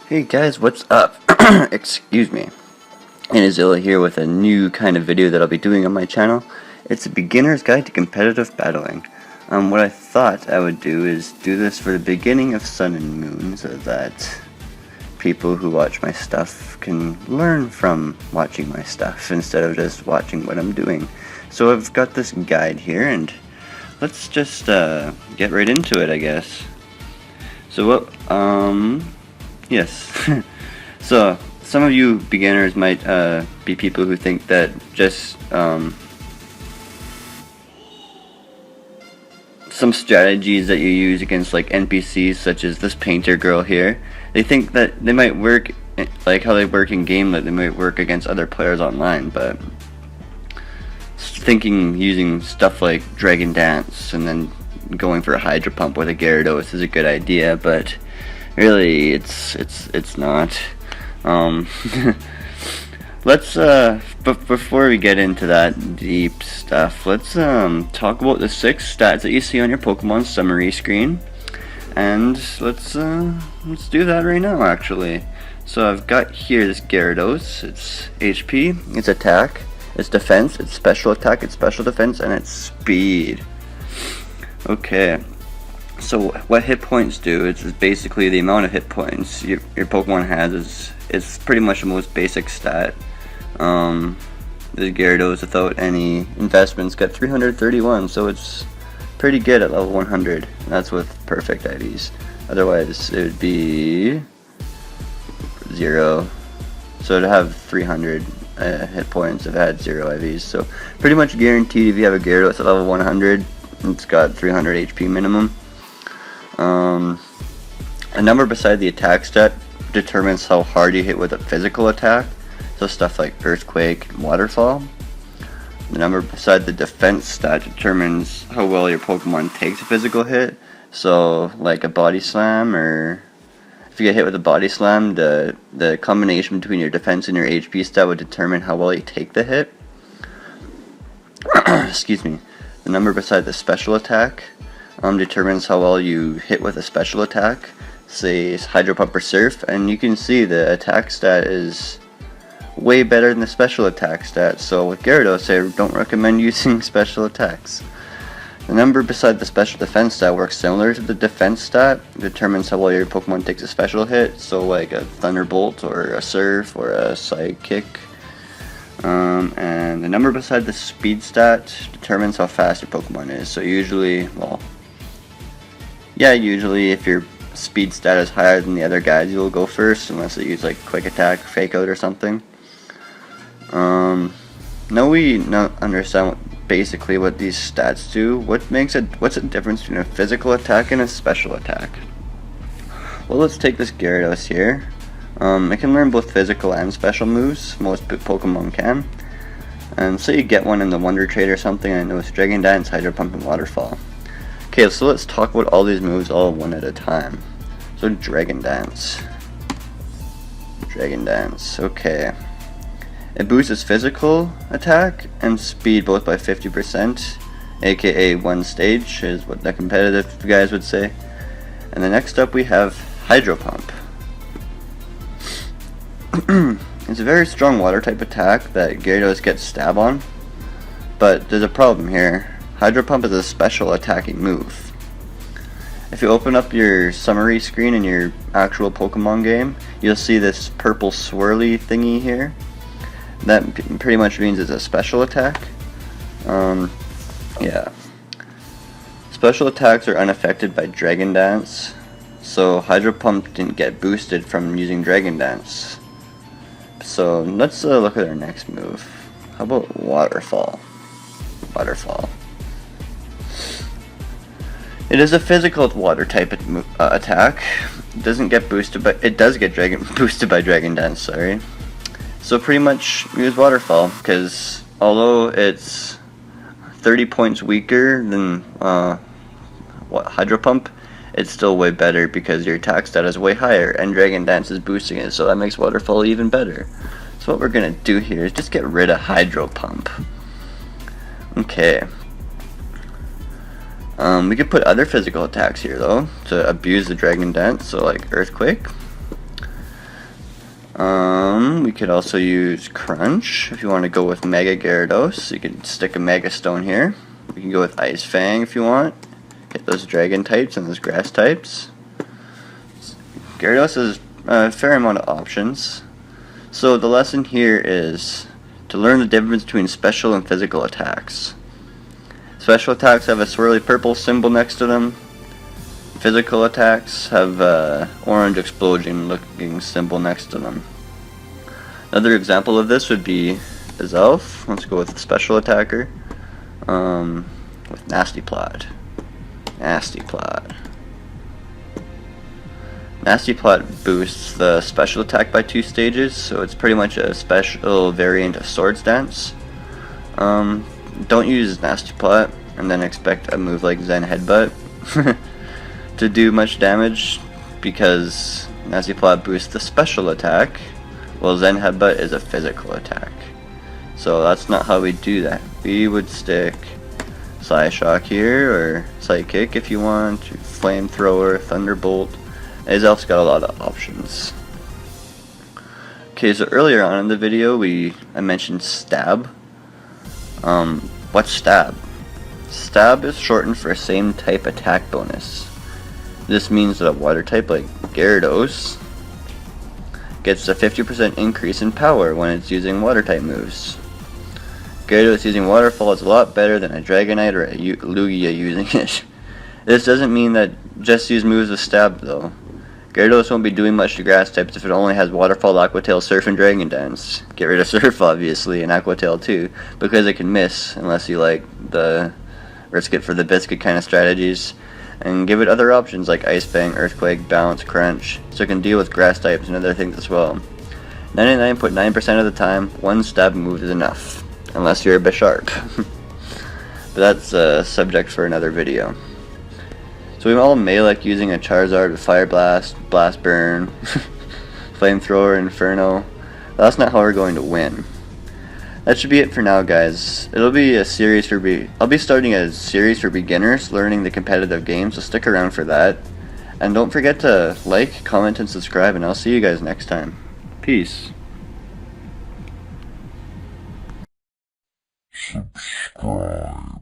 Hey guys, what's up? Excuse me. Inazilla here with a new kind of video that I'll be doing on my channel. It's a beginner's guide to competitive battling. What I thought I would do is do this for the beginning of Sun and Moon so that people who watch my stuff can learn from watching my stuff instead of just watching what I'm doing. So I've got this guide here and let's just get right into it, I guess. So yes. So, some of you beginners might be people who think that just some strategies that you use against like NPCs, such as this painter girl here, they think that they might work like how they work in game, that they might work against other players online, but thinking using stuff like Dragon Dance and then going for a Hydro Pump with a Gyarados is a good idea, but really it's not. Let's before we get into that deep stuff, let's talk about the 6 stats that you see on your Pokemon summary screen, and let's do that right now actually. So I've got here this Gyarados. It's HP, its attack, its defense, its special attack, its special defense, and its speed. Okay. So what hit points do is basically the amount of hit points your Pokemon has. Is pretty much the most basic stat. The Gyarados without any investments got 331, so it's pretty good at level 100. And that's with perfect IVs. Otherwise it would be 0. So to have 300 hit points, if it had 0 IVs. So pretty much guaranteed if you have a Gyarados at level 100, it's got 300 HP minimum. A number beside the attack stat determines how hard you hit with a physical attack, so stuff like Earthquake and Waterfall. The number beside the defense stat determines how well your Pokemon takes a physical hit, so like a Body Slam, or if you get hit with a Body Slam, the combination between your defense and your HP stat would determine how well you take the hit. Excuse me. The number beside the special attack determines how well you hit with a special attack, say Hydro Pump or Surf, and you can see the attack stat is way better than the special attack stat, so with Gyarados I don't recommend using special attacks. The number beside the special defense stat works similar to the defense stat, determines how well your Pokemon takes a special hit, so like a Thunderbolt or a Surf or a Sidekick. And the number beside the speed stat determines how fast your Pokemon is, so usually if your speed stat is higher than the other guys, you'll go first, unless they use like Quick Attack, Fake Out, or something. Now we understand basically what these stats do. What's the difference between a physical attack and a special attack? Well, let's take this Gyarados here. It can learn both physical and special moves. Most Pokemon can. And say you get one in the Wonder Trade or something, and it was Dragon Dance, Hydro Pump, and Waterfall. Okay, so let's talk about all these moves all one at a time. So Dragon Dance. Dragon Dance, okay. It boosts its physical attack and speed both by 50%, aka 1 stage, is what the competitive guys would say. And the next up we have Hydro Pump. It's a very strong water type attack that Gyarados gets stab on, but there's a problem here. Hydro Pump is a special attacking move. If you open up your summary screen in your actual Pokemon game, you'll see this purple swirly thingy here. That pretty much means it's a special attack. Yeah. Special attacks are unaffected by Dragon Dance, so Hydro Pump didn't get boosted from using Dragon Dance. So let's look at our next move. How about Waterfall? Waterfall. It is a physical water type attack. It doesn't get boosted, but it does get boosted by Dragon Dance. Sorry. So pretty much use Waterfall, because although it's 30 points weaker than Hydro Pump, it's still way better because your attack stat is way higher, and Dragon Dance is boosting it, so that makes Waterfall even better. So what we're gonna do here is just get rid of Hydro Pump. Okay. We could put other physical attacks here though to abuse the Dragon Dance, so like Earthquake. We could also use Crunch if you want to go with Mega Gyarados. You can stick a Mega Stone here. We can go with Ice Fang if you want. Hit those Dragon types and those Grass types. Gyarados has a fair amount of options. So the lesson here is to learn the difference between special and physical attacks. Special attacks have a swirly purple symbol next to them. Physical attacks have a orange explosion looking symbol next to them. Another example of this would be Azelf. Let's go with the special attacker. With Nasty Plot. Nasty Plot. Nasty Plot boosts the special attack by 2 stages, so it's pretty much a special variant of Swords Dance. Don't use Nasty Plot and then expect a move like Zen Headbutt to do much damage, because Nasty Plot boosts the special attack, while Zen Headbutt is a physical attack. So that's not how we do that. We would stick Psyshock here, or Psychic if you want, Flamethrower, Thunderbolt. Azelf's got a lot of options. Okay, so earlier on in the video I mentioned Stab. What's Stab? Stab is shortened for same type attack bonus. This means that a water type like Gyarados gets a 50% increase in power when it's using water type moves. Gyarados using Waterfall is a lot better than a Dragonite or a Lugia using it. This doesn't mean that just use moves with Stab though. Gyarados won't be doing much to grass types if it only has Waterfall, Aqua Tail, Surf, and Dragon Dance. Get rid of Surf obviously, and Aqua Tail too, because it can miss unless you like the risk it for the biscuit kind of strategies. And give it other options like Ice Fang, Earthquake, Bounce, Crunch, so it can deal with grass types and other things as well. 99.9% of the time, one Stab move is enough, unless you're a Bisharp. But that's a subject for another video. So we all may like using a Charizard with Fire Blast, Blast Burn, Flamethrower, Inferno. That's not how we're going to win. That should be it for now, guys. It'll be a series for I'll be starting a series for beginners learning the competitive game, so stick around for that. And don't forget to like, comment, and subscribe, and I'll see you guys next time. Peace. Subscribe.